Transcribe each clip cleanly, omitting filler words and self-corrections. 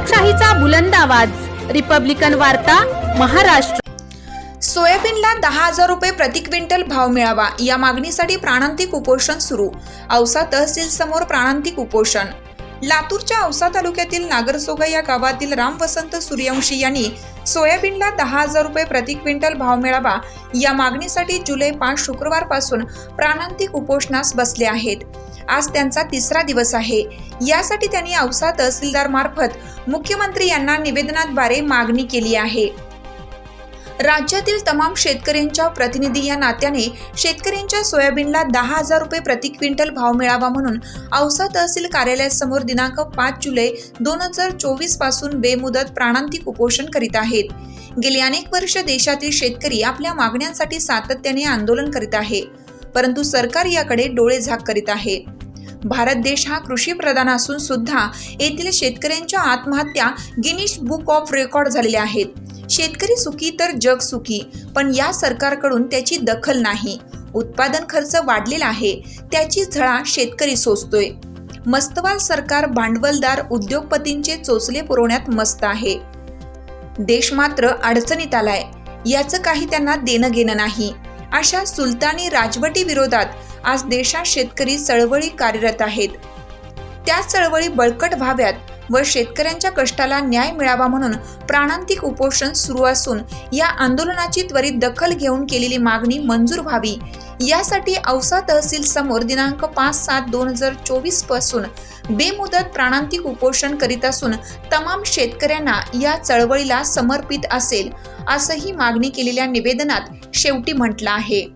लोकशाहीचा बुलंद आवाज, रिपब्लिकन वार्ता, महाराष्ट्र। सोयाबीनला 10,000 रुपये प्रति क्विंटल भाव मिळावा या मागणीसाठी प्राणांतिक उपोषण सुरू। औसा तहसील समोर प्राणांतिक उपोषण। लातूरच्या औसा तालुक्यातील नागरसोगा या गावातील राम वसंत सूर्यवंशी यांनी सोयाबीनला 10,000 रुपये प्रति क्विंटल भाव मिळावा या मागणीसाठी जुलै 5 शुक्रवारपासून प्राणांतिक उपोषणास बसले आहेत। आज त्यांचा तिसरा दिवस आहे। यासाठी त्यांनी औसा तहसीलदार मार्फत मुख्यमंत्री यांना निवेदनाद्वारे मागणी केली आहे। राज्यातील तमाम शेतकऱ्यांच्या प्रतिनिधी या नात्याने शेतकऱ्यांच्या सोयाबीनला 10,000 रुपये प्रति क्विंटल भाव मिळावा म्हणून औसा तहसील कार्यालयासमोर दिनांक 5 जुलै 2024 पासून बेमुदत प्राणांतिक उपोषण करीत आहेत। गेली अनेक वर्ष देशातील शेतकरी आपल्या मागण्यांसाठी सातत्याने आंदोलन करीत आहे, परंतु सरकार याकडे डोळे झाक करीत आहे। भारत देश हा कृषी प्रधान असून सुद्धा येथील शेतकऱ्यांच्या आत्महत्या गिनीज बुक ऑफ रेकॉर्ड झालेल्या आहेत। शेतकरी सुखी तर जग सुखी, पण या सरकारकडून त्याची दखल नाही। उत्पादन खर्च वाढलेला आहे, त्याची झळा शेतकरी सोसतोय। मस्तवाल सरकार भांडवलदार उद्योगपतींचे चोचले पुरवण्यात मस्त आहे। देश मात्र अडचणीत आलाय, याचं काही त्यांना देणं घेणं नाही। अशा सुलतानी राजवटी विरोधात आज देशात शेतकरी चळवळी कार्यरत आहेत। त्या चळवळी बळकट व्हाव्यात व शेतकऱ्यांच्या कष्टाला न्याय मिळावा म्हणून प्राणांतिक उपोषण सुरू असून या आंदोलनाची त्वरित दखल घेऊन केलेली मागणी मंजूर व्हावी यासाठी औसा तहसील समोर दिनांक 5/7/2024 पासून बेमुदत प्राणांतिक उपोषण करीत असून तमाम शेतकऱ्यांना या चळवळीला समर्पित असेल असंही मागणी केलेल्या निवेदनात शेवटी म्हटलं आहे।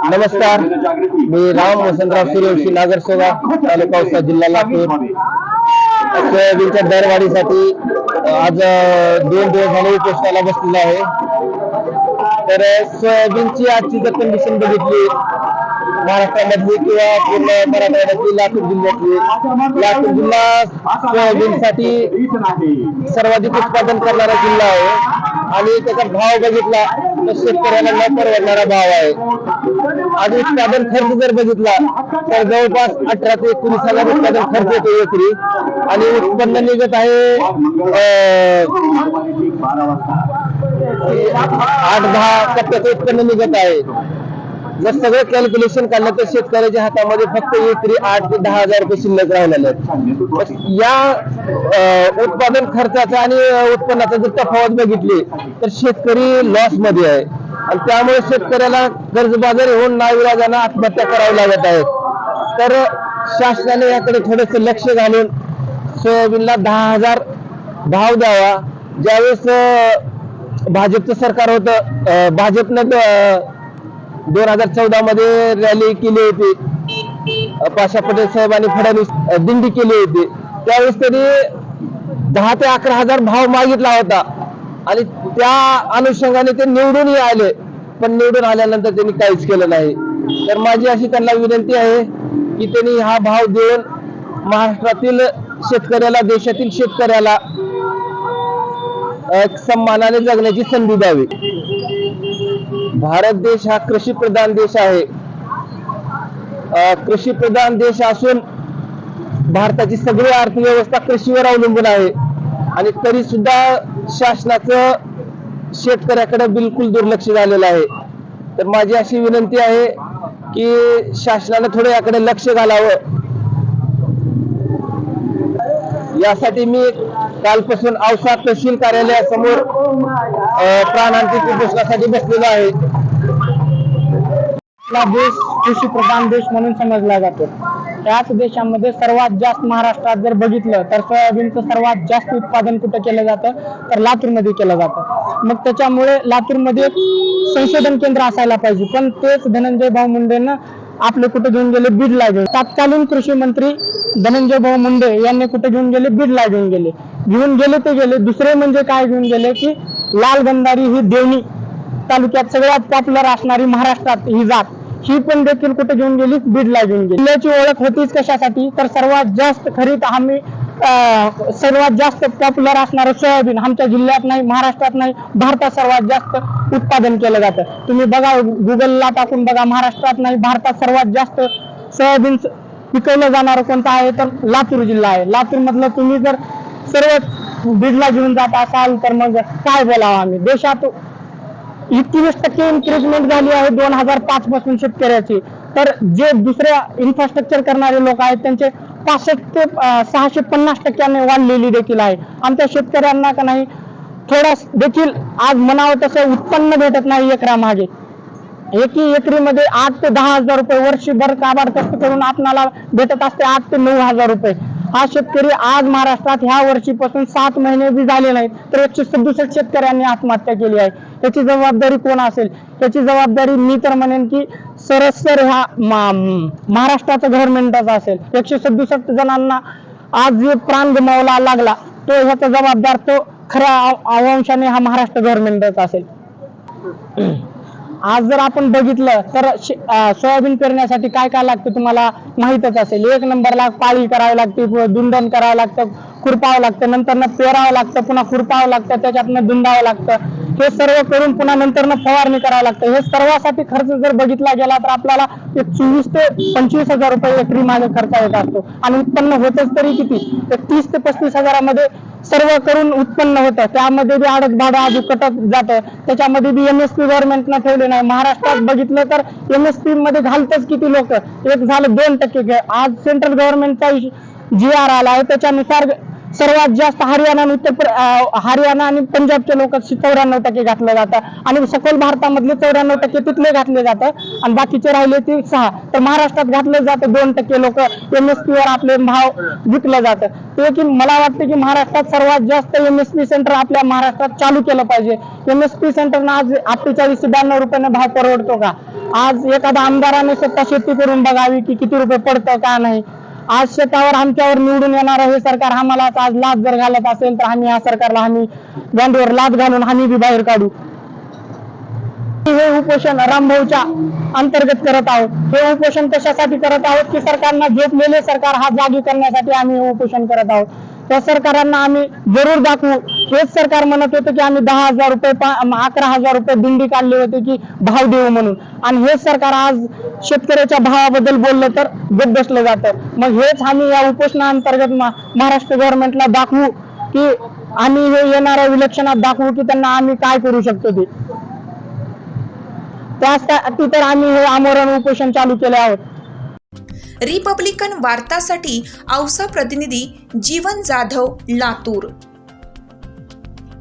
नमस्कार, मी राम वसंतराव सूर्यवंशी, नागरसोगा, तालुका औसा, जिल्हा लातूर। सोयाबीनच्या दरवाढीसाठी आज 2 दिवस झाले उपोषणाला बसलेलो आहे। तर सोयाबीनची आजची जर कंडिशन बघितली महाराष्ट्रामधली किंवा पूर्ण मराठवाड्यातली, लातूर जिल्हा सोयाबीनसाठी सर्वाधिक उत्पादन करणारा जिल्हा आहे आणि त्याचा भाव बघितला तर शेतकऱ्याला न परवडणारा भाव आहे। आज उत्पादन खर्च जर बघितला तर जवळपास 18 ते 19,000 उत्पादन खर्च येतो एकरी आणि उत्पन्न निघत आहे 8-10 टक्क्याचं उत्पन्न निघत आहे। जर सगळं कॅल्क्युलेशन काढलं तर शेतकऱ्याच्या हातामध्ये फक्त एकरी 8 ते 10,000 रुपये शिल्लक राहिलेले आहेत। या उत्पादन खर्चाचा आणि उत्पन्नाचा जर तफावत बघितली तर शेतकरी लॉस मध्ये आहे आणि त्यामुळे शेतकऱ्याला कर्जबाजारी होऊन नाईलाजाने आत्महत्या करावी लागत आहे। तर शासनाने याकडे थोडस लक्ष घालून सोयाबीनला 10,000 भाव द्यावा। ज्यावेळेस भाजपचं सरकार होतं, भाजपनं 2014 मध्ये रॅली केली होती, पाशा पटेल साहेब आणि फडणवीस दिंडी केली होती, त्यावेळेस त्यांनी 10,000 ते 11,000 भाव मागितला होता आणि त्या अनुषंगाने ते निवडूनही आले, पण निवडून आल्यानंतर त्यांनी काहीच केलं नाही। तर माझी अशी त्यांना विनंती आहे की त्यांनी हा भाव देऊन महाराष्ट्रातील शेतकऱ्याला, देशातील शेतकऱ्याला एक सन्मानाने जगण्याची संधी द्यावी। भारत देश हा कृषी प्रधान देश आहे। कृषी प्रधान देश असून भारताची सगळी अर्थव्यवस्था कृषीवर अवलंबून आहे आणि तरी सुद्धा शासनाचं शेतकऱ्याकडे बिलकुल दुर्लक्ष झालेलं आहे। तर माझी अशी विनंती आहे की शासनाने थोडं याकडे लक्ष घालावं। यासाठी मी कालपासून औसा तहसील कार्यालयासमोर प्राणांतिक उपोषणासाठी बसलेलो आहे। आपला देश कृषी प्रधान देश म्हणून समजला जातो। त्याच देशामध्ये सर्वात जास्त महाराष्ट्रात जर बघितलं तर सोयाबीनचं सर्वात जास्त उत्पादन कुठं केलं जातं तर लातूरमध्ये केलं जातं। मग त्याच्यामुळे लातूरमध्ये संशोधन केंद्र असायला पाहिजे, पण तेच धनंजय भाऊ मुंडेंना आपले कुठे घेऊन गेले, बीडला घेऊन। तत्कालीन कृषी मंत्री धनंजय भाऊ मुंडे यांनी कुठे घेऊन गेले, बीडला घेऊन गेले ते गेले। दुसरे म्हणजे काय घेऊन गेले की लाल गंधारी ही देवणी तालुक्यात सगळ्यात पॉप्युलर असणारी महाराष्ट्रात ही जात, ही पण देखील कुठे घेऊन गेली, बीडला घेऊन गेली। जिल्ह्याची ओळख होतीच कशासाठी तर सर्वात जास्त खरीप हमी, सर्वात जास्त पॉप्युलर असणारं सोयाबीन आमच्या जिल्ह्यात नाही, महाराष्ट्रात नाही, भारतात सर्वात जास्त उत्पादन केलं जातं। तुम्ही बघा, गुगलला टाकून बघा, महाराष्ट्रात नाही भारतात सर्वात जास्त सोयाबीन पिकवलं जाणारं कोणतं आहे तर लातूर जिल्हा आहे. लातूर मधलं तुम्ही जर सर्व बीडला घेऊन जात असाल तर मग काय बोलावं आम्ही. देशात 21% इन्क्रीजमेंट झाली आहे 2005 पासून शेतकऱ्याची. तर जे दुसऱ्या इन्फ्रास्ट्रक्चर करणारे लोक आहेत त्यांचे 65 ते 650% वाढलेली देखील आहे. आमच्या शेतकऱ्यांना का नाही थोडा देखील आज म्हणावं तसं उत्पन्न भेटत नाही एकरा मागे. एकरीमध्ये 8 ते 10 हजार रुपये वर्षभर काबाड कष्ट करून आपणाला भेटत असते 8 ते 9 हजार रुपये. हा शेतकरी आज महाराष्ट्रात ह्या वर्षीपासून 7 महिने बी झाले नाहीत तर 167 शेतकऱ्यांनी आत्महत्या केली आहे. याची जबाबदारी कोण असेल? याची जबाबदारी मी तर म्हणेन की सरसर ह्या महाराष्ट्राचं गव्हर्नमेंटच असेल. 167 जणांना आज जे प्राण गमावला लागला तो ह्याचा जबाबदार तो खऱ्या अंशाने हा महाराष्ट्र गव्हर्नमेंटच असेल. आज जर आपण बघितलं तर सोयाबीन पेरण्यासाठी काय काय लागतं तुम्हाला माहितच असेल. 1 नंबरला पाळी करावी लागते, दुंडण करावं लागतं, खुरपावं लागतं, नंतर पेरावं लागतं, पुन्हा खुरपावं लागतं, त्याच्यातनं दुंडावं लागतं. हे सर्व करून पुन्हा नंतर फवारणी करावं लागतं. हे सर्वासाठी खर्च जर बघितला गेला तर आपल्याला 24 ते 25 हजार रुपये एकरी मागे खर्च येत असतो आणि उत्पन्न होतच तरी किती 30 ते 35 हजारामध्ये सर्व करून उत्पन्न होतं. त्यामध्ये बी आडत भाडं अजून कटत जातं. त्याच्यामध्ये बी MSP गव्हर्नमेंटनं ठेवले नाही. महाराष्ट्रात बघितलं तर MSP मध्ये घालतच किती लोक, एक झालं 2%. आज सेंट्रल गव्हर्नमेंटचा GR आला आहे त्याच्यानुसार सर्वात जास्त हरियाणा आणि पंजाबचे लोक 94% घातलं जातं आणि सखोल भारतामधले 94% तिथले घातले जातं आणि बाकीचे राहिले ते 6. तर महाराष्ट्रात घातलं जातं 2% लोक MSP वर आपले भाव विकलं जातं. ते की मला वाटतं की महाराष्ट्रात सर्वात जास्त MSP सेंटर आपल्या महाराष्ट्रात चालू केलं पाहिजे. MSP सेंटरनं आज 48 ते 92 रुपयाने भाव परवडतो का? आज एखाद्या आमदाराने स्वतः शेती करून बघावी की किती रुपये पडतं का नाही. आज शेतावर आमच्यावर निवडून येणार हे सरकार आम्हाला आज लाच जर घालत असेल तर आम्ही या सरकारला गांडीवर लाच घालून आम्ही बी बाहेर काढू. हे उपोषण रामभाऊच्या अंतर्गत करत आहोत. हे उपोषण कशासाठी करत आहोत की सरकारला झोपलेले सरकार हा जागी करण्यासाठी आम्ही उपोषण करत आहोत. त्या सरकारांना आम्ही जरूर दाखवू. हेच सरकार म्हणत होतं की आम्ही 10,000 रुपये 11,000 रुपये दिंडी काढली होती की भाव देऊ म्हणून आणि हेच सरकार आज शेतकऱ्याच्या भावाबद्दल बोललं तर गप्प बसलं जातं. मग हेच आम्ही या उपोषणाअंतर्गत महाराष्ट्र गव्हर्नमेंटला दाखवू की आम्ही हे येणाऱ्या विलक्षणात दाखवू की त्यांना आम्ही काय करू शकतो ते. त्यासाठी तर आम्ही हे आमरण उपोषण चालू केले आहोत. रिपब्लिकन वार्तासाठी औसा प्रतिनिधी जीवन जाधव, लातूर.